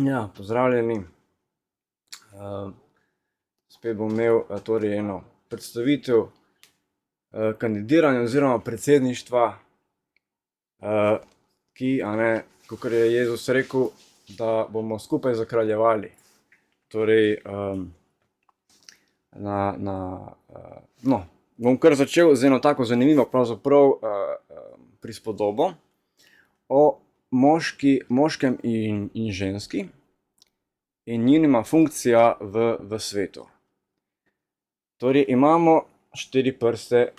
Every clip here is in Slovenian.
Ja, pozdravljeni. Spet bom imel torej eno predstavitev kandidiranja oziroma predsedništva, ki, kakor je Jezus rekel, da bomo skupaj zakraljevali. Torej, bom kar začel z eno tako zanimivo pravzaprav prispodobo o moškem in ženski in njunima funkcija v svetu. Torej, imamo 4 prste,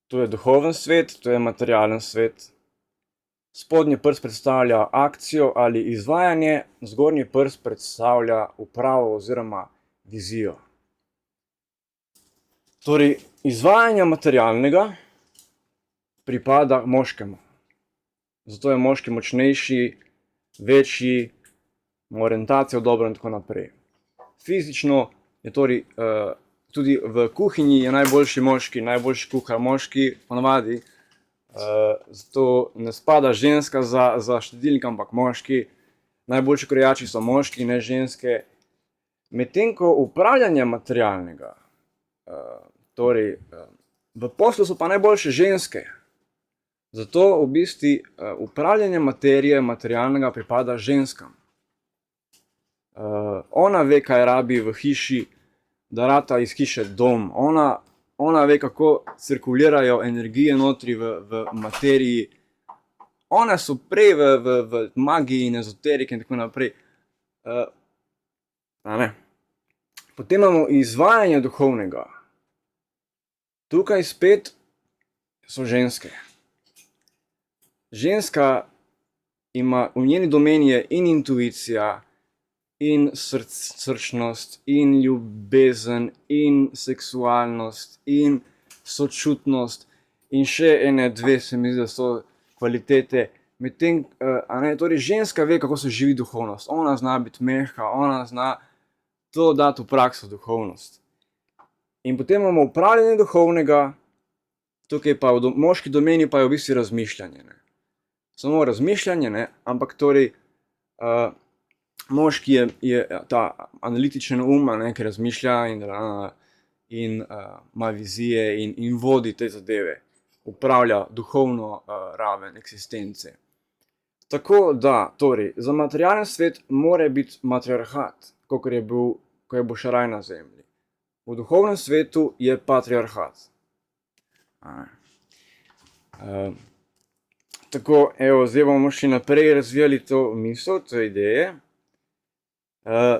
to je duhoven svet, to je materialen svet. Spodnji prst predstavlja akcijo ali izvajanje, zgornji prst predstavlja upravo oziroma vizijo. Torej, izvajanje materialnega pripada moškemu. Zato je moški močnejši, večji, ima orientacijo dobro in tako naprej. Fizično je torej, tudi v kuhinji je najboljši moški, najboljši kuhar moški, ponavadi. Zato ne spada ženska za štedilnik, ampak moški. Najboljši krojači so moški, ne ženske. Medtem ko upravljanje materialnega, torej v poslu so pa najboljše ženske. Zato v bistvu upravljanje materije, materialnega pripada ženskam. Ona ve, kaj rabi v hiši, da rata iz hiše dom. Ona ve, kako cirkulirajo energije notri v materiji. One so prej v magiji in ezoteriki in tako naprej. Potem imamo izvajanje duhovnega. Tukaj spet so ženske. Ženska ima, v njeni domeni je in intuicija, in srčnost, in ljubezen, in seksualnost, in sočutnost, in še ene dve, se mi zdi, da so kvalitete. Medtem, torej ženska ve, kako se živi duhovnost. Ona zna biti mehka, ona zna to dati v prakso, duhovnost. In potem imamo upravljanje duhovnega, tukaj pa v moški domeni pa je v bistvu razmišljanje. Samo razmišljanje, ampak torej moški je ta analitičen um, ki razmišlja in ima vizije in vodi te zadeve, upravlja duhovno raven eksistence. Tako da, torej, za materialen svet mora biti matriarhat, ko je bil še raj na zemlji. V duhovnem svetu je patriarhat. Tako, zdaj bomo še naprej razvijali to misel, to ideje.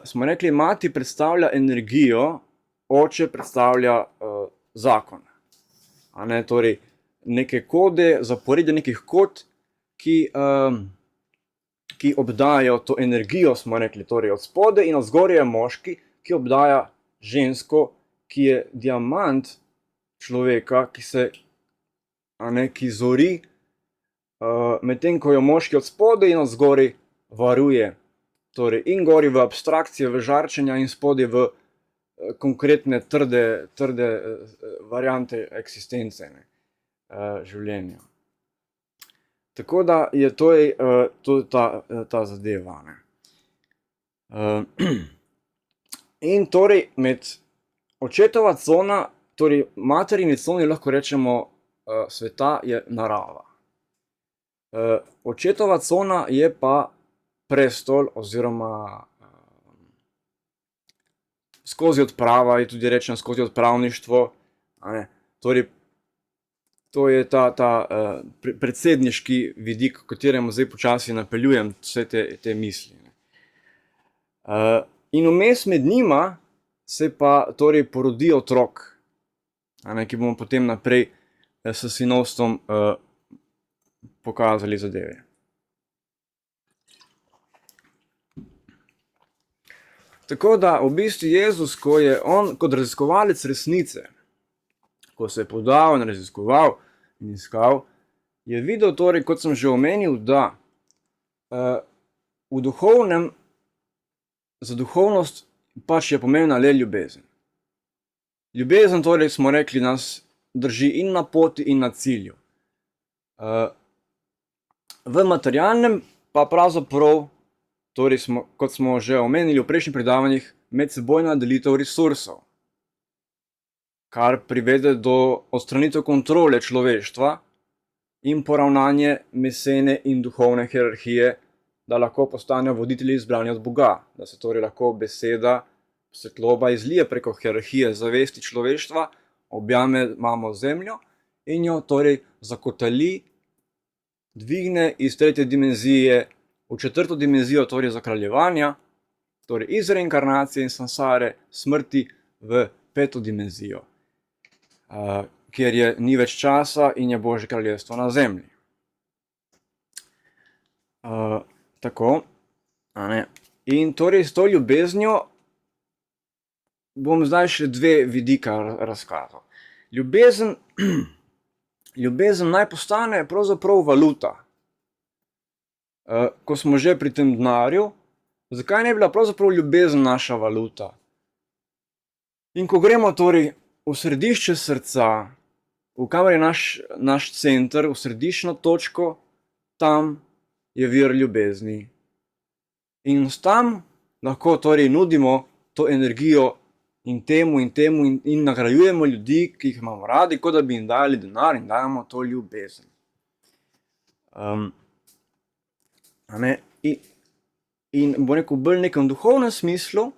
Smo rekli, mati predstavlja energijo, oče predstavlja zakon. Torej, neke kode, zaporedje nekih kod, ki obdajajo to energijo, smo rekli, torej od spode in od zgoraj je moški, ki obdaja žensko, ki je diamant človeka, ki zori, medtem ko jo moški od spode in od zgoraj varuje. Torej, in gori v abstrakcije, v žarčenja in spodaj v konkretne, trde variante eksistence, življenja. Tako da je to ta zadeva. In torej med očetova cona, torej materini coni lahko rečemo sveta je narava. Očetova cona je pa prestol oziroma skozi odprava, je tudi rečeno skozi odpravništvo. Torej, to je ta predsedniški vidik, v katerem zdaj počasi napeljujem vse te misli. In vmes med njima se pa torej porodi otrok, ki bomo potem naprej s sinovstvom pokazali zadeve. Tako da v bistvu Jezus, ko je on kot raziskovalec resnice, ko se je podal in raziskoval in iskal, je videl torej, kot sem že omenil, da v duhovnem, za duhovnost pač je pomembna le ljubezen. Ljubezen torej, smo rekli, nas drži in na poti in na cilju. V materialnem pa pravzaprav torej kot smo že omenili v prejšnjih predavanjih, medsebojna delitev resursov, kar privede do odstranitev kontrole človeštva in poravnanje mesene in duhovne hierarhije, da lahko postanejo voditelji izbrani od Boga, da se torej lahko beseda svetloba izlije preko hierarhije zavesti človeštva, objame mamo zemljo in jo torej zakotali, dvigne iz 3. dimenzije v 4. dimenzijo, torej zakraljevanja, torej iz reinkarnacije in sansare, smrti v 5. dimenzijo, kjer ni več časa in je Božje kraljestvo na zemlji. Tako, in torej s to ljubeznijo bom zdaj še 2 vidika razkazal. Ljubezen naj postane pravzaprav valuta. Ko smo že pri tem denarju, zakaj ne bi bila pravzaprav ljubezen naša valuta? In ko gremo torej v središče srca, v kamor je naš center, v središčno točko, tam je vir ljubezni. In tam lahko torej nudimo to energijo in temu in nagrajujemo ljudi, ki jih imamo radi, kot da bi jim dali denar in dajemo to ljubezen. In bo rekel bolj nekem duhovnem smislu,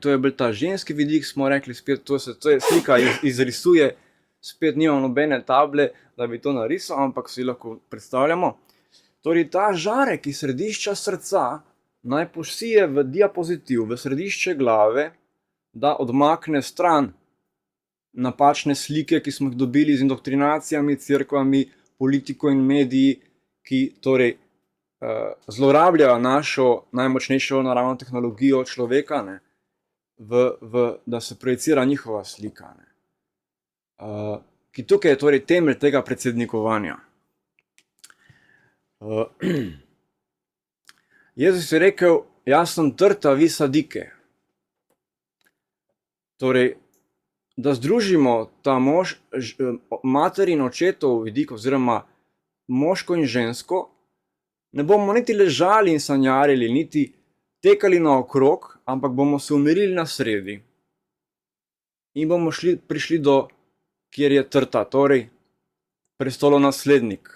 to je bolj ta ženski vidik, smo rekli spet, to je slika izrisuje, spet nimamo nobene table, da bi to narisal, ampak si lahko predstavljamo. Torej ta žarek iz središča srca naj posije v diapozitiv, v središče glave, da odmakne stran napačne slike, ki smo jih dobili z indoktrinacijami, cerkvami, politiko in mediji, ki torej zlorabljajo našo najmočnejšo naravno tehnologijo človeka, da se projicira njihova slika. Ki tukaj je torej temelj tega predsednikovanja. Jezus je rekel, jaz sem trta, vi sadike. Torej, da združimo ta mater in očetov vidik, oziroma moško in žensko, ne bomo niti ležali in sanjarili, niti tekali naokrog, ampak bomo se umirili na sredi. In bomo prišli do, kjer je trta, torej prestolonaslednik.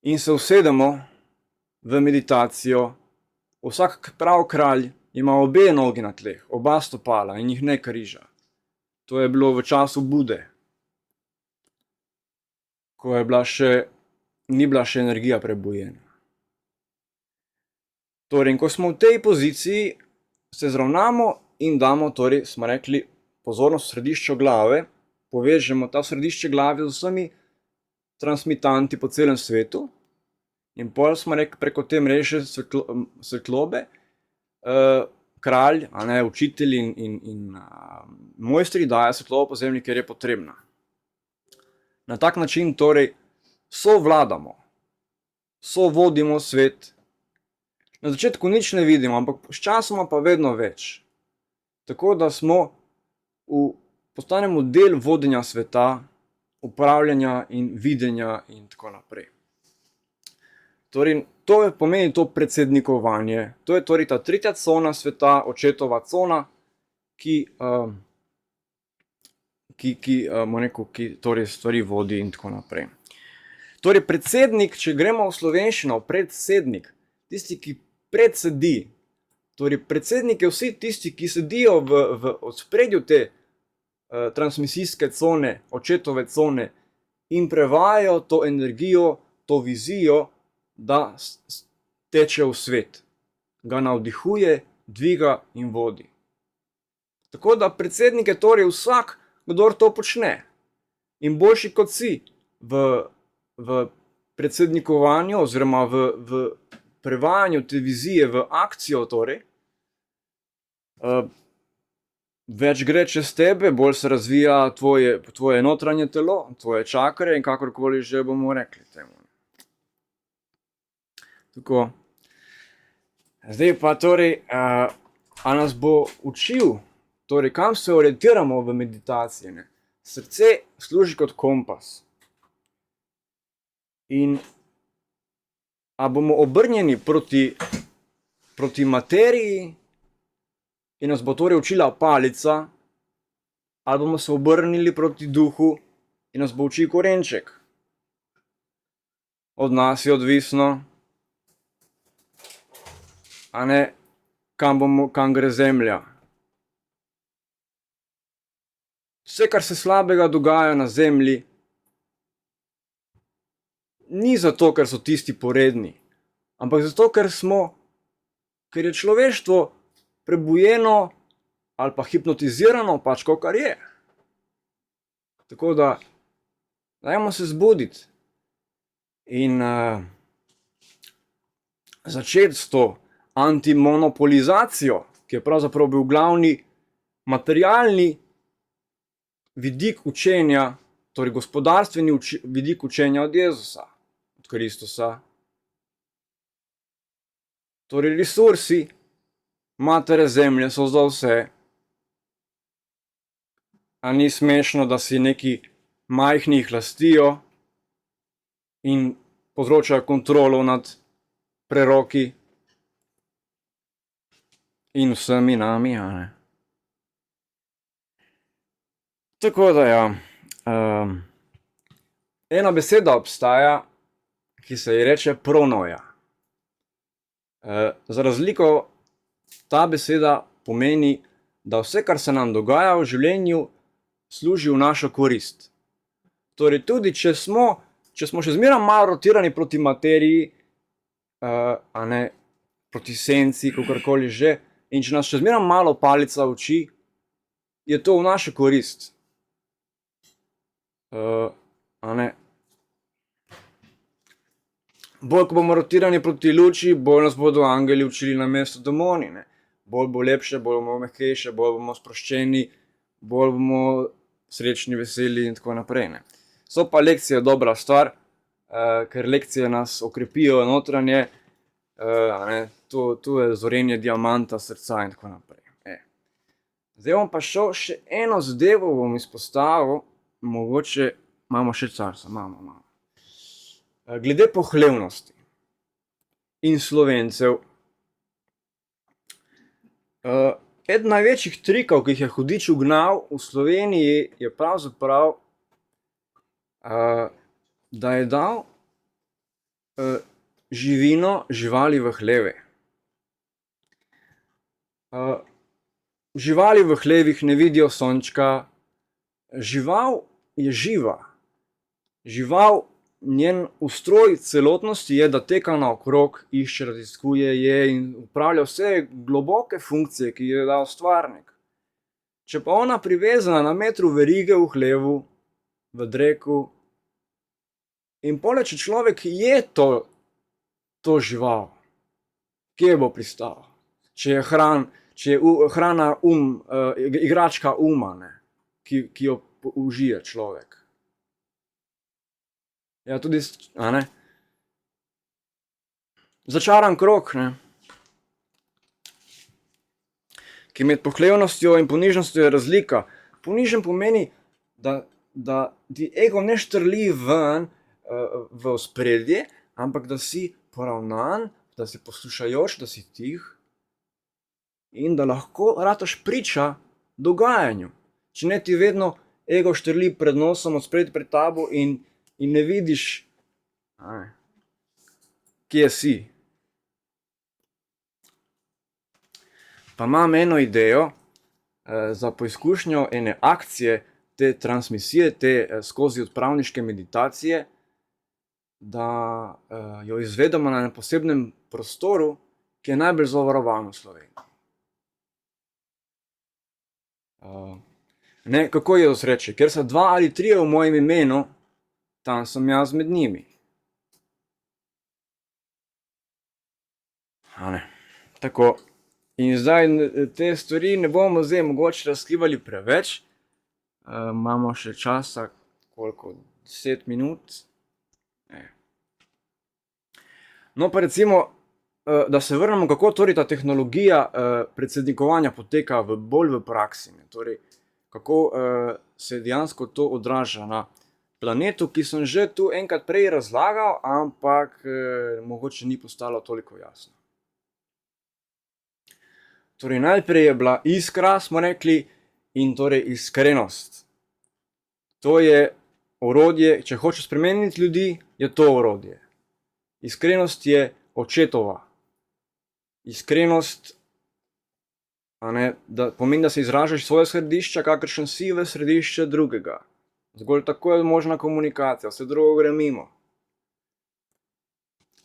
In se usedemo v meditacijo. Vsak prav kralj ima obe nogi na tleh, oba stopala in jih ne križa. To je bilo v času Bude, ko ni bila še energija prebujena. Torej, ko smo v tej poziciji, se zravnamo in damo, torej, smo rekli, pozornost v središču glave, povežemo ta središče glave z vsemi transmitanti po celem svetu in pol smo rekli preko te mreže svetlobe, kralj, učitelj in mojstri dajo svetlobo po zemlji, kjer je potrebna. Na tak način torej sovladamo, sovodimo svet. Na začetku nič ne vidimo, ampak sčasoma pa vedno več. Tako da postanemo del vodenja sveta, upravljanja in videnja in tako naprej. Torej, to pomeni to predsednikovanje. To je torej ta 3. cona sveta, očetova cona, ki torej stvari vodi in tako naprej. Torej, predsednik, če gremo v slovenščino, predsednik, tisti, ki predsedi, torej predsednik je vsi tisti, ki sedijo v ospredju te transmisijske cone, očetove cone in prevajajo to energijo, to vizijo, da teče v svet, ga navdihuje, dviga in vodi. Tako da predsednik je torej vsak, kdor to počne. In boljši kot si v predsednikovanju oziroma v prevajanju te vizije v akcijo, torej, več gre čez tebe, bolj se razvija tvoje notranje telo, tvoje čakre in kakorkoli že bomo rekli temu. Tako. Zdaj pa torej, a nas bo učil, torej kam se orientiramo v meditaciji. Srce služi kot kompas. In A bomo obrnjeni proti materiji in nas bo torej učila palica, ali bomo se obrnili proti duhu in nas bo učil korenček. Od nas je odvisno, a ne, kam gre zemlja. Vse, kar se slabega dogaja na zemlji, ni zato, ker so tisti poredni, ampak zato, ker je človeštvo prebujeno ali pa hipnotizirano, pač kakor je. Tako da, dajmo se zbuditi in začeti s to antimonopolizacijo, ki je pravzaprav bil glavni materialni vidik učenja, torej gospodarstveni vidik učenja od Jezusa, od Kristusa. Torej resursi matere zemlje so za vse. A ni smešno, da si neki majhni jih lastijo in povzročajo kontrolo nad preroki in vsemi nami, a ne? Tako da ja, ena beseda obstaja, ki se ji reče pronoja. Za razliko, ta beseda pomeni, da vse, kar se nam dogaja v življenju, služi v našo korist. Torej tudi, če smo še zmeraj malo rotirani proti materiji, a ne, proti senci, kakorkoli že, in če nas še zmeraj malo palica uči, je to v našo korist. A ne. Bolj, ko bomo rotirani proti luči, bolj nas bodo angeli učili namesto demoni, ne. Bolj bo lepše, bolj bomo mehkejše, bolj bomo sproščeni, bolj bomo srečni, veseli in tako naprej, ne. So pa lekcije dobra stvar, ker lekcije nas okrepijo notranje, a ne, tu je zorenje diamanta srca in tako naprej. Zdaj bom pa šel še eno zadevo bom izpostavil, mogoče imamo še časa, imamo. Glede pohlevnosti in Slovencev. Eden največjih trikov, ki jih je hudič ugnal v Sloveniji, je pravzaprav, da je dal živino živali v hleve. Živali v hlevih ne vidijo sončka, žival je živa. Žival, njen ustroj celotnosti je, da teka naokrog, išče, raziskuje, je in upravlja vse globoke funkcije, ki je dal stvarnik. Če pa ona privezana na metru verige v hlevu, v dreku, in pole, če človek je to žival, kje bo pristal? Če je hrana igračka uma, ne, ki jo užije človek. Ja, tudi, a ne. Začaran krog, ne. Ki med pohlevnostjo in ponižnostjo je razlika. Ponižen pomeni, da ti ego ne štrli ven v ospredje, ampak da si poravnan, da si poslušajoč, da si tih in da lahko rataš priča dogajanju. Če ne ti vedno ego štrli pred nosom, odspredaj pred tabo in ne vidiš, kje si. Pa imam eno idejo za poizkušnjo ene akcije, te transmisije, te skozi odpravniške meditacije, da jo izvedemo na enem posebnem prostoru, ki je najbolj zavarovan v Sloveniji. Ne, kako Jezus reče, ker so 2 ali 3 v mojem imenu, tam sem jaz med njimi. A ne, tako. In zdaj te stvari ne bomo zdaj mogoče razkrivali preveč. Imamo še časa, koliko, 10 minut. No, pa recimo, da se vrnemo, kako torej ta tehnologija predsednikovanja poteka bolj v praksi. Torej, kako se dejansko to odraža na planetu, ki sem že tu enkrat prej razlagal, ampak mogoče ni postalo toliko jasno. Torej, najprej je bila iskra, smo rekli, in torej iskrenost. To je orodje, če hočeš spremeniti ljudi, je to orodje. Iskrenost je očetova. Iskrenost pomeni, da se izražaš svoje središče, kakršen si v središče drugega. Zgolj tako je možna komunikacija, vse drugo gre mimo.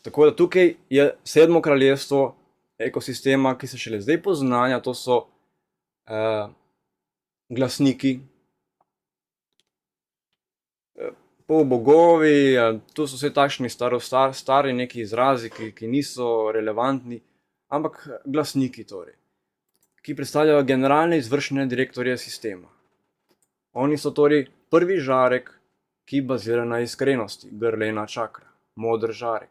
Tako da tukaj je 7. kraljestvo ekosistema, ki se šele zdaj poznanja, to so glasniki, polbogovi, to so vse takšni stari neki izrazi, ki niso relevantni, ampak glasniki torej, ki predstavljajo generalne izvršne direktorje sistema. Oni so torej prvi žarek, ki bazira na iskrenosti, grlena čakra, moder žarek.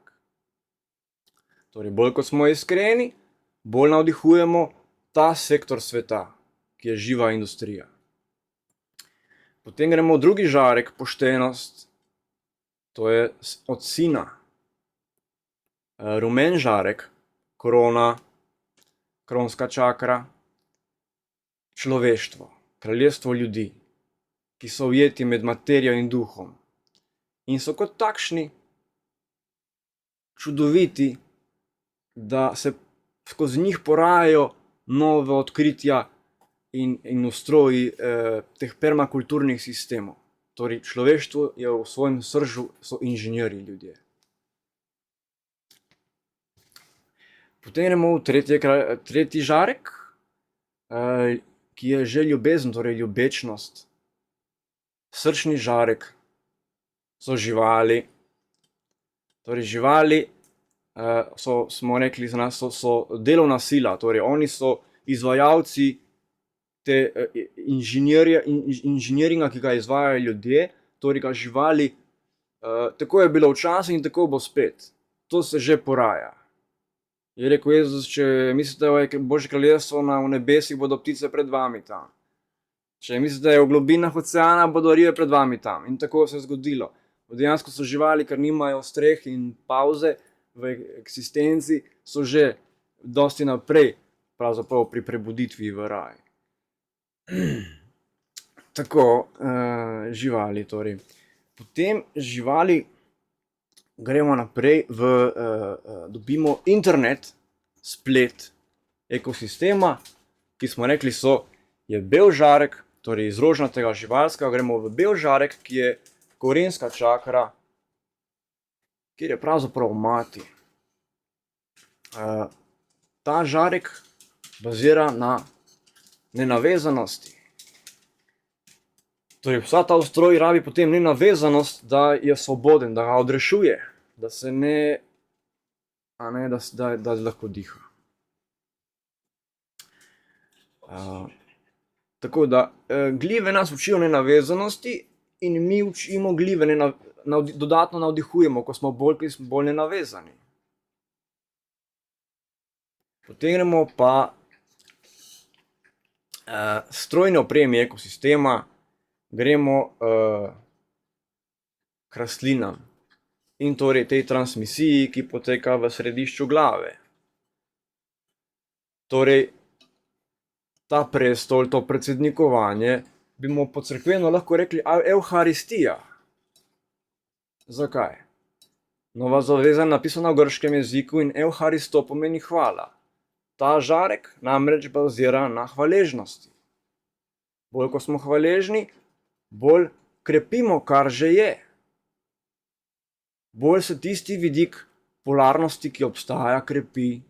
Torej, bolj kot smo iskreni, bolj navdihujemo ta sektor sveta, ki je živa industrija. Potem gremo v drugi žarek, poštenost, to je od sina. Rumen žarek, korona, kronska čakra, človeštvo, kraljestvo ljudi, ki so ujeti med materijo in duhom. In so kot takšni čudoviti, da se skozi njih porajajo nove odkritja in ustroji teh permakulturnih sistemov. Torej, človeštvo je v svojem sržu, so inženirji ljudje. Potem gremo v tretji žarek, ki je že ljubezen, torej ljubečnost. Srčni žarek so živali. Torej, živali smo rekli za nas, so delovna sila, torej oni so izvajalci te inženiringa, ki ga izvajajo ljudje, torej ga živali, tako je bilo včasih in tako bo spet. To se že poraja. Je rekel Jezus, če mislite, da je Božje kraljestvo v nebesih, bodo ptice pred vami tam. Če mislite, da je v globinah oceana, bodo ribe pred vami tam. In tako se je zgodilo. Dejansko so živali, ker nimajo streh in pauze v eksistenci, so že dosti naprej, pravzaprav pri prebuditvi v raj. Tako, živali torej. Potem živali gremo naprej dobimo internet, splet ekosistema, ki smo rekli je bel žarek, torej iz rožnatega živalskega gremo v bel žarek, ki je korenska čakra, kjer je pravzaprav mati. Ta žarek bazira na nenavezanosti. Torej, vsa ta ustroj rabi potem nenavezanost, da je svoboden, da ga odrešuje, da se da lahko diha. Tako da, glive nas učijo nenavezanosti in mi učimo glive, dodatno navdihujemo, ko smo bolj nenavezani. Potem gremo pa strojni opremi ekosistema, gremo k rastlinam in torej tej transmisiji, ki poteka v središču glave. Torej, ta prestol, to predsednikovanje, bi mu po cerkveno lahko rekli evharistija. Zakaj? Nova zaveza je napisana v grškem jeziku in evharisto pomeni hvala. Ta žarek namreč bazira na hvaležnosti. Bolj ko smo hvaležni, bolj krepimo, kar že je. Bolj se tisti vidik polarnosti, ki obstaja, krepi.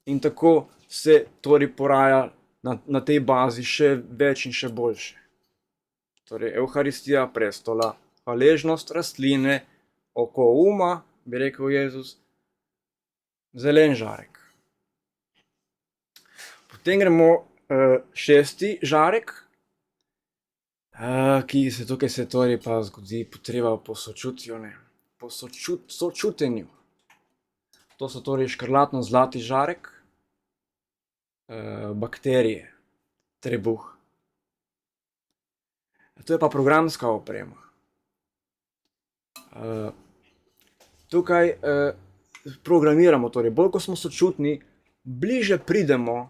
In tako se torej poraja na tej bazi še več in še boljše. Torej, evharistija prestola, hvaležnost rastline, oko uma, bi rekel Jezus, zelen žarek. Potem gremo 6. žarek, ki se tukaj torej pa zgodi potreba po sočutju, po sočutenju. To so torej škrlatno-zlati žarek, bakterije, trebuh. To je pa programska oprema. Tukaj programiramo, torej bolj ko smo sočutni, bliže pridemo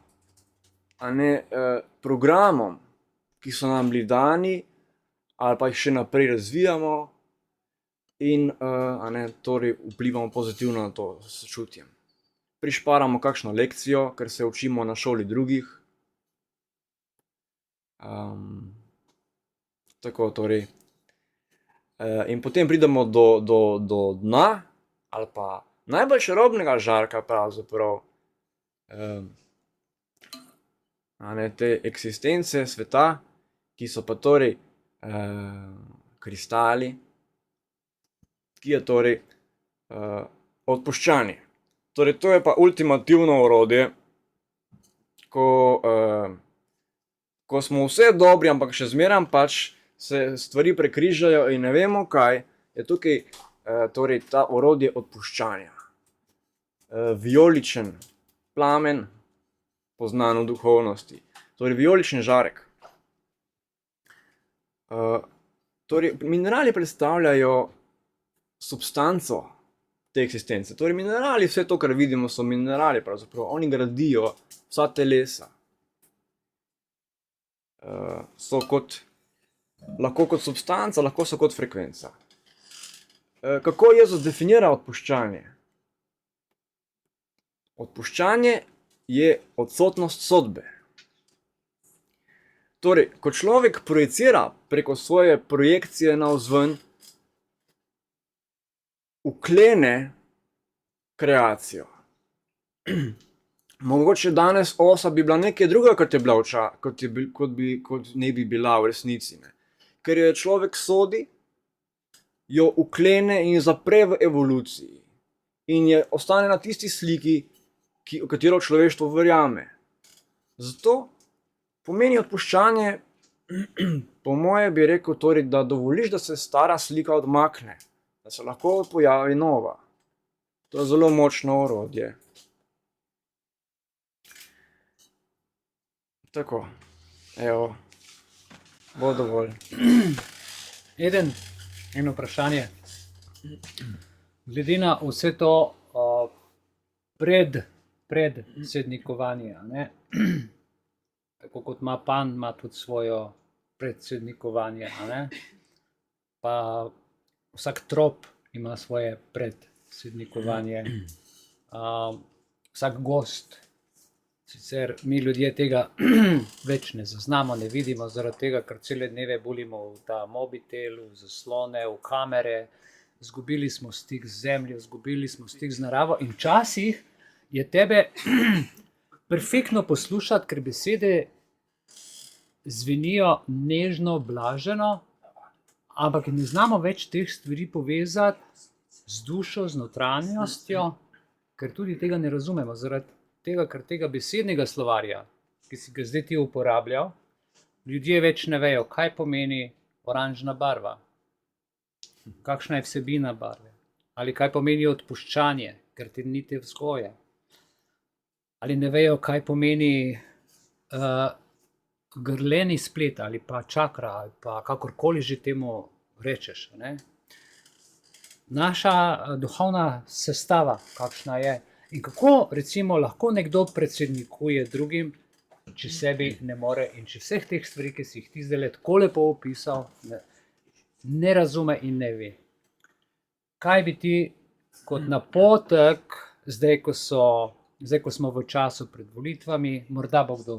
programom, ki so nam bili dani, ali pa jih še naprej razvijamo in torej vplivamo pozitivno na to sočutje. Prišparamo kakšno lekcijo, ker se učimo na šoli drugih. Tako torej. In potem pridemo do dna, ali pa najbolj čarobnega žarka pravzaprav, te eksistence sveta, ki so pa torej kristali, ki je torej odpuščanje. Torej, to je pa ultimativno orodje, ko smo vse dobri, ampak še zmeraj pač se stvari prekrižajo in ne vemo kaj, je tukaj torej ta orodje odpuščanja. Vijoličen plamen, poznan v duhovnosti. Torej, vijoličen žarek. Torej, minerali predstavljajo substanco te eksistence. Torej, minerali, vse to, kar vidimo, so minerali pravzaprav. Oni gradijo vsa telesa. So lahko kot substanca, lahko so kot frekvenca. Kako Jezus definira odpuščanje? Odpuščanje je odsotnost sodbe. Torej, ko človek projicira preko svoje projekcije navzven, uklene kreacijo. Mogoče danes osa bi bila nekaj druga, kot je bila kot ne bi bila v resnici. Ker jo človek sodi, jo uklene in zapre v evoluciji. In ostane na tisti sliki, v katero človeštvo verjame. Zato pomeni odpuščanje, po moje bi rekel, torej, da dovoliš, da se stara slika odmakne, da se lahko pojavi nova. To je zelo močno orodje. Tako, evo, bo dovolj. Eno vprašanje. Glede na vse to predsednikovanje, tako kot ima Pan, ima tudi svojo predsednikovanje, pa vsak trop ima svoje predsednikovanje, vsak gost. Sicer mi ljudje tega več ne zaznamo, ne vidimo, zaradi tega, ker cele dneve bolimo v ta mobitel, v zaslone, v kamere, izgubili smo stik z zemljo, izgubili smo stik z naravo in včasih je tebe perfektno poslušati, ker besede zvenijo nežno, blaženo, ampak ne znamo več teh stvari povezati z dušo, z notranjostjo, ker tudi tega ne razumemo, zaradi tega, ker tega besednega slovarja, ki si ga zdaj ti uporabljal, ljudje več ne vejo, kaj pomeni oranžna barva, kakšna je vsebina barve, ali kaj pomeni odpuščanje, ker ti ni te vzgoje, ali ne vejo, kaj pomeni grleni splet, ali pa čakra, ali pa kakorkoli že temu rečeš. Naša duhovna sestava, kakšna je, in kako recimo lahko nekdo predsednikuje drugim, če sebi ne more in če vseh teh stvari, ki si jih ti zdaj tako lepo opisal, ne razume in ne ve. Kaj bi ti kot napotek, zdaj ko smo v času pred volitvami, morda bo kdo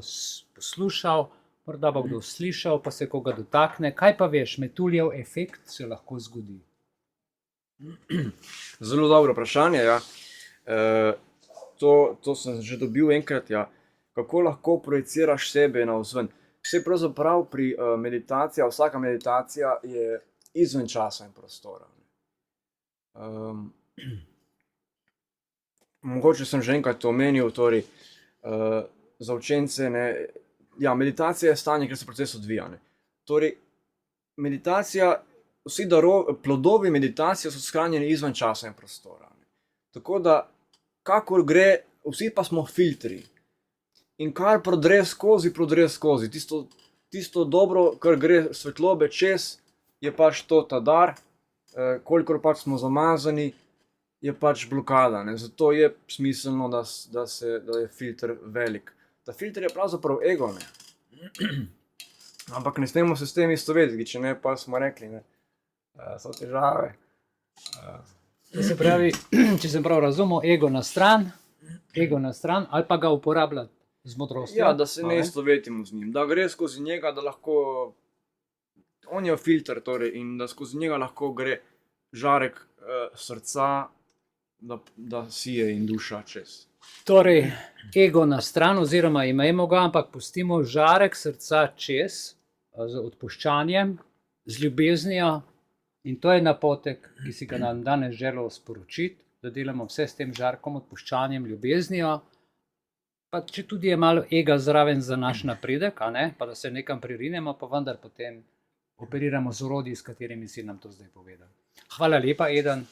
poslušal, morda bo kdo slišal, pa se koga dotakne, kaj pa veš, metuljev efekt se lahko zgodi. Zelo dobro vprašanje, ja. To sem že dobil enkrat, ja. Kako lahko projiciraš sebe navzven? Vse pravzaprav pri meditaciji, vsaka meditacija je izven časa in prostora. Mogoče sem že enkrat omenil, torej za učence, ja, meditacija je stanje, ker se proces odvija. Torej, meditacija, vsi plodovi meditacije so shranjeni izven časa in prostora. Tako da, kakor gre, vsi pa smo filtri. In kar prodre skozi. Tisto dobro, kar gre svetlobe čez, je pač to ta dar. kolikor pač smo zamazani, je pač blokada. Ne? Zato je smiselno, da je filter velik. Ta filter je pravzaprav ego, ne? Ampak ne smemo se s tem istovetiti, če ne, pa smo rekli, ne? So težave. To se pravi, če sem prav razumel, ego na stran, ali pa ga uporabljati z modrostjo. Ja, da se ne istovetimo z njim, da gre skozi njega, da lahko, on je filter torej, in da skozi njega lahko gre žarek srca, da sije in duša čez. Torej, ego na stran, oziroma imejmo ga, ampak pustimo žarek srca čez, z odpuščanjem, z ljubeznijo, in to je napotek, ki si ga nam danes želel sporočiti, da delamo vse s tem žarkom, odpuščanjem, ljubeznijo, pa če tudi je malo ega zraven za naš napredek, a ne, pa da se nekam pririnemo, pa vendar potem operiramo z orodji, s katerimi si nam to zdaj povedal. Hvala lepa, Eden.